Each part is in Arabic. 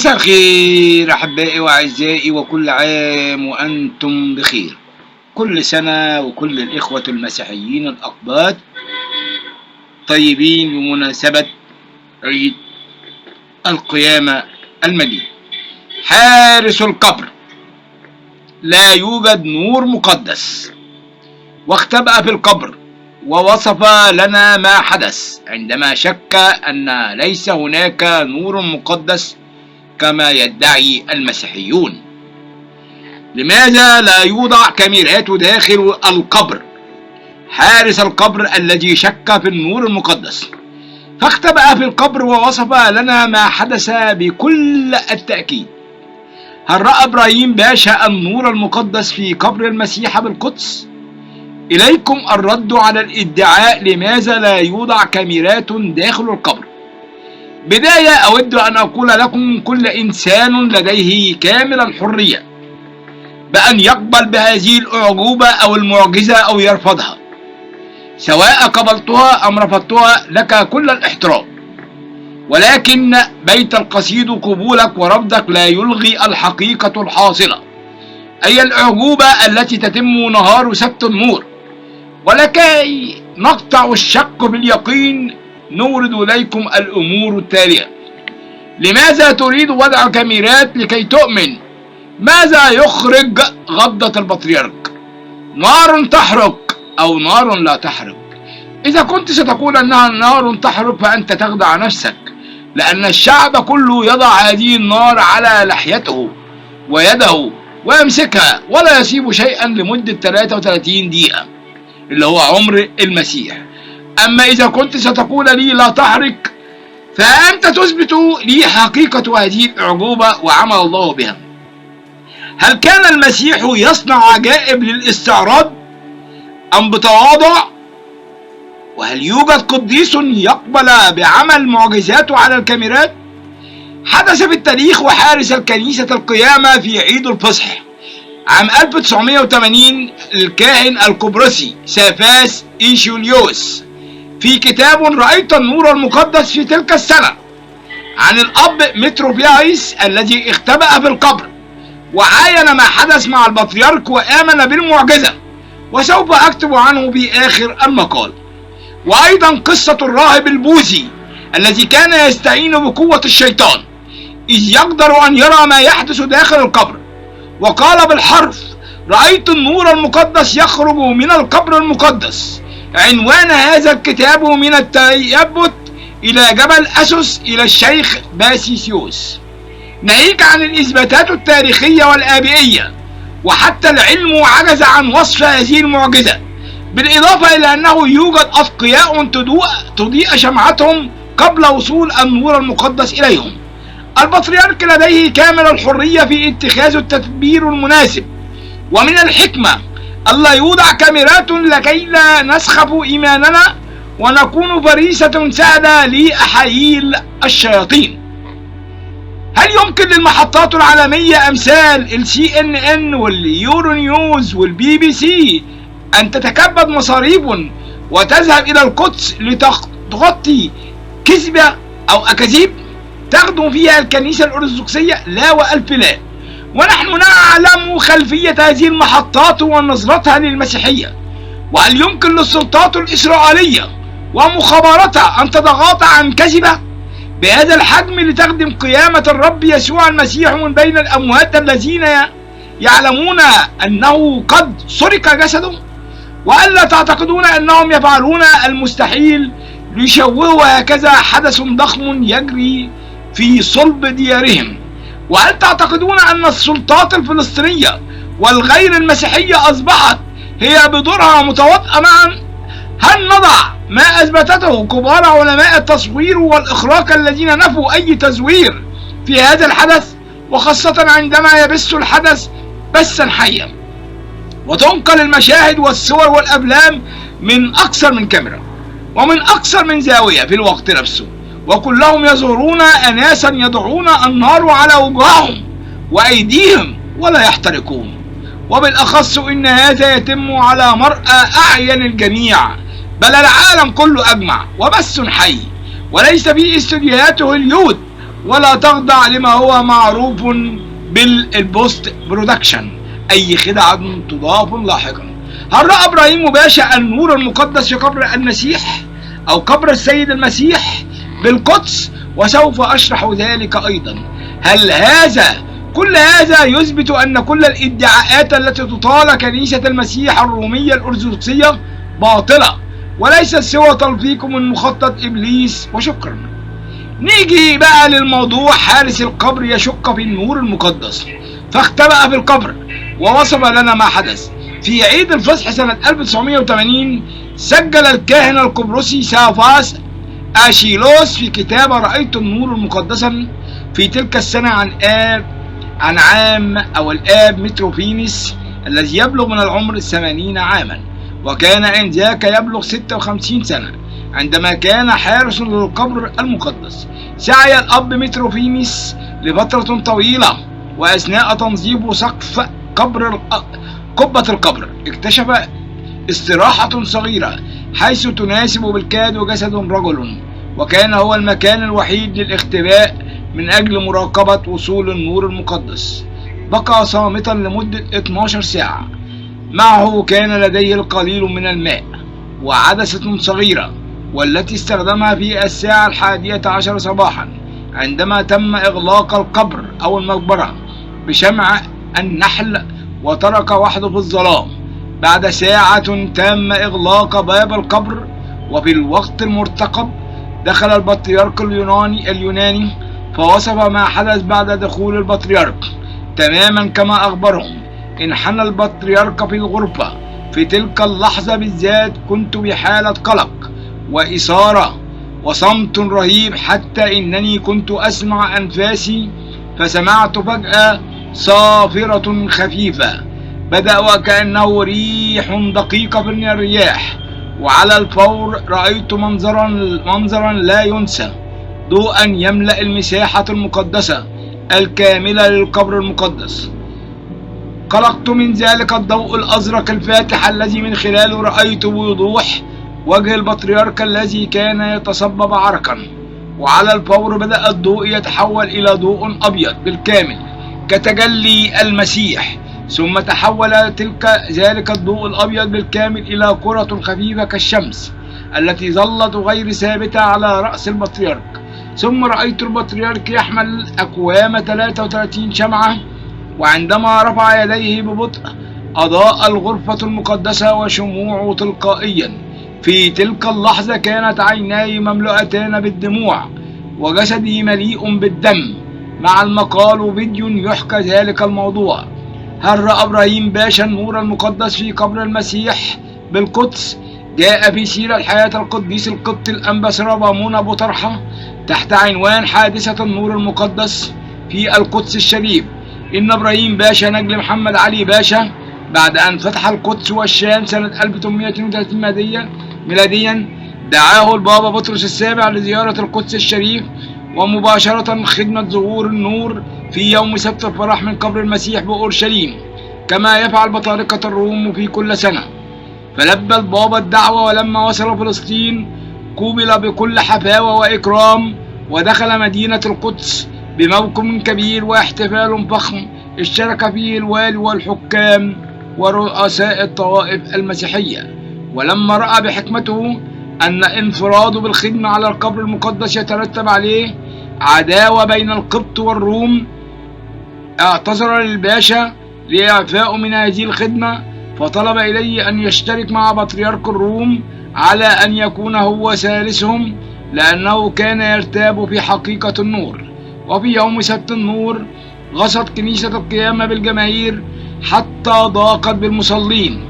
مساء الخير أحبائي وأعزائي، وكل عام وأنتم بخير. كل سنة وكل الإخوة المسيحيين الأقباط طيبين بمناسبة عيد القيامة المجيد. حارس القبر: لا يوجد نور مقدس، واختبأ في القبر ووصف لنا ما حدث عندما شك أن ليس هناك نور مقدس كما يدعي المسيحيون. لماذا لا يوضع كاميرات داخل القبر؟ حارس القبر الذي شك في النور المقدس فاختبأ في القبر ووصف لنا ما حدث بكل التأكيد. هل رأى إبراهيم باشا النور المقدس في قبر المسيح بالقدس؟ إليكم الرد على الادعاء لماذا لا يوضع كاميرات داخل القبر. بداية أود أن أقول لكم: كل إنسان لديه كامل الحرية بأن يقبل بهذه الأعجوبة أو المعجزة أو يرفضها. سواء قبلتها أم رفضتها لك كل الاحترام، ولكن بيت القصيد قبولك ورفضك لا يلغي الحقيقة الحاصلة، أي الأعجوبة التي تتم نهار سبت النور. ولكي نقطع الشك باليقين نورد إليكم الأمور التالية. لماذا تريد وضع كاميرات لكي تؤمن؟ ماذا يخرج غضة البطريرك؟ نار تحرق أو نار لا تحرق؟ إذا كنت ستقول أنها نار تحرق فأنت تخدع نفسك، لأن الشعب كله يضع هذه النار على لحيته ويده ويمسكها ولا يسيب شيئا لمدة 33 دقيقة اللي هو عمر المسيح. أما إذا كنت ستقول لي لا تحرق فأنت تثبت لي حقيقة هذه الأعجوبة وعمل الله بها. هل كان المسيح يصنع عجائب للاستعراض أم بتواضع؟ وهل يوجد قديس يقبل بعمل معجزاته على الكاميرات؟ حدث في التاريخ وحارس الكنيسة القيامة في عيد الفصح عام 1980 الكاهن القبرصي سافاس إيشوليوس في كتاب رأيت النور المقدس في تلك السنة عن الأب متروفيايس الذي اختبأ في القبر وعاين ما حدث مع البطريرك وآمن بالمعجزة، وسوف أكتب عنه بآخر المقال. وأيضا قصة الراهب البوذي الذي كان يستعين بقوة الشيطان إذ يقدر أن يرى ما يحدث داخل القبر، وقال بالحرف: رأيت النور المقدس يخرج من القبر المقدس. عنوان هذا الكتاب: من التيبت إلى جبل أسوس إلى الشيخ باسيسيوس. ناهيك عن الإثباتات التاريخية والآبائية، وحتى العلم عجز عن وصف هذه المعجزة، بالإضافة إلى أنه يوجد أتقياء تضيء شمعتهم قبل وصول النور المقدس إليهم. البطريرك لديه كامل الحرية في اتخاذ التدبير المناسب، ومن الحكمة ألا يوضع كاميرات لكي لا نسخف إيماننا ونكون فريسة سهلة لأحاييل الشياطين. هل يمكن للمحطات العالمية أمثال CNN واليورو نيوز والبي بي سي أن تتكبد مصاريب وتذهب إلى القدس لتغطي كذبة أو أكاذيب تخدم فيها الكنيسة الأرثوذكسية؟ لا وألف لا. ونحن نعلم خلفية هذه المحطات ونظرتها للمسيحية. وهل يمكن للسلطات الإسرائيلية ومخابراتها أن تتغاضى عن كذبة بهذا الحجم لتخدم قيامة الرب يسوع المسيح من بين الأموات الذين يعلمون أنه قد سرق جسده؟ وألا تعتقدون أنهم يفعلون المستحيل ليشوهوا هكذا حدث ضخم يجري في صلب ديارهم؟ وهل تعتقدون أن السلطات الفلسطينية والغير المسيحية أصبحت هي بدورها متواطئة معا؟ هل نضع ما أثبتته كبار علماء التصوير والإخراج الذين نفوا أي تزوير في هذا الحدث، وخاصة عندما يبث الحدث بثا حيا وتنقل المشاهد والصور والأفلام من أكثر من كاميرا ومن أكثر من زاوية في الوقت نفسه، وكلهم يظهرون أناسا يضعون النار على وجوههم وأيديهم ولا يحترقون؟ وبالأخص إن هذا يتم على مرأى أعين الجميع بل العالم كله أجمع، وبث حي وليس في استديوهات هوليود ولا تخضع لما هو معروف بالبوست برودكشن، أي خدعة تضاف لاحقا. هل رأى إبراهيم باشا النور المقدس في قبر المسيح أو قبر السيد المسيح بالقدس؟ وسوف أشرح ذلك أيضا. هل كل هذا يثبت أن كل الادعاءات التي تطال كنيسة المسيح الرومية الأرثوذكسية باطلة وليست سوى تلفيق من مخطط إبليس؟ وشكرا. نيجي بقى للموضوع. حارس القبر يشك في النور المقدس فاختبأ في القبر ووصف لنا ما حدث. في عيد الفصح سنة 1980 سجل الكاهن القبرصي سافاس أشيلوس في كتاب رأيت النور المقدسا في تلك السنة عن عام أو الآب متروفينس الذي يبلغ من العمر 80 عاما، وكان إنذاك يبلغ 56 سنة عندما كان حارس للقبر المقدس. سعي الأب متروفينس لفترة طويلة، وأثناء تنظيف سقف قبة القبر اكتشف استراحة صغيرة حيث تناسب بالكاد جسد رجل، وكان هو المكان الوحيد للاختباء من أجل مراقبة وصول النور المقدس. بقى صامتا لمدة 12 ساعة. معه كان لديه القليل من الماء وعدسة صغيرة، والتي استخدمها في الساعة 11 صباحا عندما تم إغلاق القبر أو المقبرة بشمع النحل، وترك وحده في الظلام. بعد ساعة تم إغلاق باب القبر، وفي الوقت المرتقب دخل البطريرك اليوناني فوصف ما حدث بعد دخول البطريرك تماما كما أخبرهم. انحنى البطريرك في الغرفة. في تلك اللحظة بالذات كنت بحالة قلق وإثارة وصمت رهيب، حتى إنني كنت أسمع أنفاسي، فسمعت فجأة صافرة خفيفة بدأ وكأنه ريح دقيقة من الرياح، وعلى الفور رأيت منظرا لا ينسى، ضوءا يملأ المساحة المقدسة الكاملة للقبر المقدس. قلقت من ذلك الضوء الأزرق الفاتح الذي من خلاله رأيت بوضوح وجه البطريرك الذي كان يتصبب عرقا، وعلى الفور بدأ الضوء يتحول إلى ضوء أبيض بالكامل كتجلي المسيح، ثم تحول ذلك الضوء الأبيض بالكامل إلى كرة خفيفة كالشمس التي ظلت غير ثابتة على رأس البطريرك. ثم رأيت البطريرك يحمل أكوام 33 شمعة، وعندما رفع يديه ببطء أضاء الغرفة المقدسة وشموعه تلقائيا. في تلك اللحظة كانت عيناي مملوءتان بالدموع وجسدي مليء بالدم، مع المقال وفيديو يحكى ذلك الموضوع. هل رأى إبراهيم باشا النور المقدس في قبر المسيح بالقدس؟ جاء في سيرة حياة القديس القبطي الأنبا سرابامون أبو طرحة تحت عنوان حادثة النور المقدس في القدس الشريف إن إبراهيم باشا نجل محمد علي باشا بعد أن فتح القدس والشام سنة 1832 ميلاديا دعاه البابا بطرس السابع لزيارة القدس الشريف ومباشرة خدمة ظهور النور في يوم سبت الفرح من قبر المسيح بأورشليم، كما يفعل بطارقة الروم في كل سنة. فلبى البابا الدعوة، ولما وصل فلسطين قوبل بكل حفاوة وإكرام، ودخل مدينة القدس بموكب كبير واحتفال فخم اشترك فيه الوالي والحكام ورؤساء الطوائف المسيحية. ولما رأى بحكمته أن انفراده بالخدمة على القبر المقدس يترتب عليه عداوة بين القبط والروم، اعتذر للباشا لإعفائه من هذه الخدمة، فطلب إليه أن يشترك مع بطريرك الروم على أن يكون هو ثالثهم، لأنه كان يرتاب في حقيقة النور. وفي يوم سبت النور غصت كنيسة القيامة بالجماهير حتى ضاقت بالمصلين،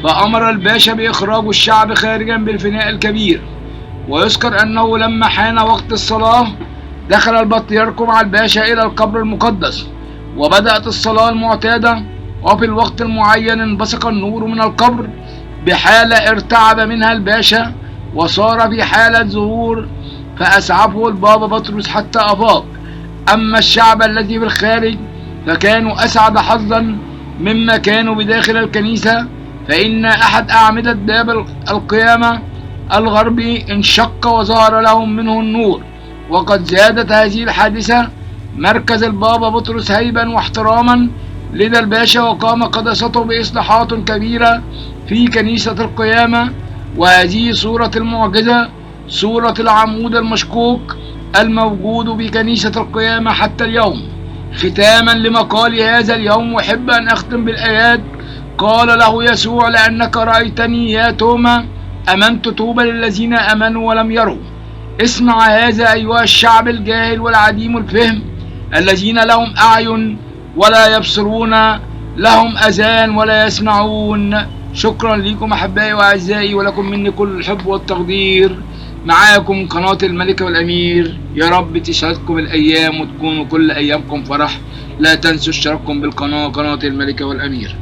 فأمر الباشا بإخراج الشعب خارجا بالفناء الكبير. ويذكر أنه لما حان وقت الصلاة دخل البطريرك مع الباشا إلى القبر المقدس، وبدأت الصلاة المعتادة، وفي الوقت المعين انبثق النور من القبر بحالة ارتعب منها الباشا وصار في حالة ظهور، فأسعفه البابا بطرس حتى أفاق. أما الشعب الذي في الخارج فكانوا أسعد حظا مما كانوا بداخل الكنيسة، فإن أحد أعمدة باب القيامة الغربي انشق وظهر لهم منه النور، وقد زادت هذه الحادثة مركز البابا بطرس هيبا واحتراما لدى الباشا، وقام قداسته بإصلاحات كبيرة في كنيسة القيامة. وهذه صورة المعجزة، صورة العمود المشقوق الموجود بكنيسة القيامة حتى اليوم. ختاما لمقال هذا اليوم أحب أن أختم بالآيات. قال له يسوع: لأنك رأيتني يا توما آمنت، طوبى للذين آمنوا ولم يروا. اسمع هذا أيها الشعب الجاهل والعديم الفهم، الذين لهم أعين ولا يبصرون، لهم أذان ولا يسمعون. شكرا لكم أحبائي وأعزائي، ولكم مني كل الحب والتقدير. معاكم قناة الملكة والأمير. يا رب تسعدكم الأيام وتكونوا كل أيامكم فرح. لا تنسوا اشتراككم بالقناة، قناة الملكة والأمير.